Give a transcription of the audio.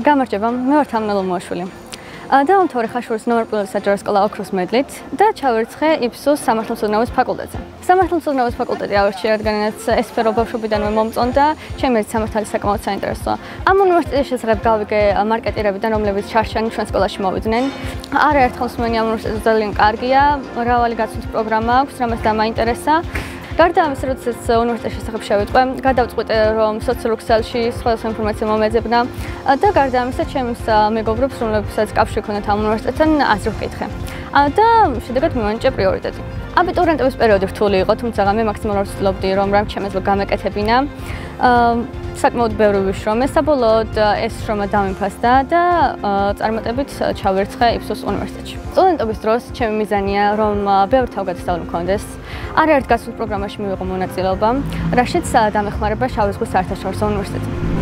გამარჯობა, მე ვარ თამნა ლომოაშვილი. დავამთავრე ხაშურის ნომერპილოვის საჯარო სკოლა ოქროს მედლით და ჩავერცხე იფსუს სამართალმცოდნეობის ფაკულტეტზე. სამართალმცოდნეობის ფაკულტეტი ავირჩიე, რადგანაც ეს სფერო ბავშვობიდანვე მომწონდა, ჩემი სამართალი საკმაოდ საინტერესოა. ამ უნივერსიტეტის შესახებ გავიგე მარკეტირებიდან, რომლებიც ჩარჩანი ჩვენ სკოლაში მოვიდნენ. არაერთხელ მსმენი ამ უნივერსიტეტზე ძალიან კარგია, მრავალი გაცნობის პროგრამა აქვს, რამაც დამაინტერესა. გარდა ამისა, როდესაც უნივერსიტეტის შესახებ შევიტყვე, გადავწყვიტე, რომ სოციალურ ქსელში სხვადასხვა ინფორმაცია მომეძებნა და გარდა ამისა, ჩემს მეგობრებს, რომლებსაც კავშირი ჰქონდათ ამ უნივერსიტეტთან, აზრი ვკითხე. და შედეგად მივანიჭე პრიორიტეტი. აბიტურიენტების პერიოდი რთული იყო, თუმცა მე მაქსიმალურად ვცდილობდი, რომ რამ ჩემეძლო გამეკეთებინა. საკმაოდ ბევრი ვიშრომე, საბოლოოდ ეს შრომა დამიფასდა და წარმატებით ჩავერცხე იფსუს უნივერსიტეტში. სტუდენტობის დროს ჩემი მიზანია, რომ ბევრი თავგადასავლი მქონდეს. არაერთ გასულ პროგრამაში მივიღო მონაწილეობა, რაშიც დამეხმარება შავი ზღვის საერთაშორისო უნივერსიტეტი.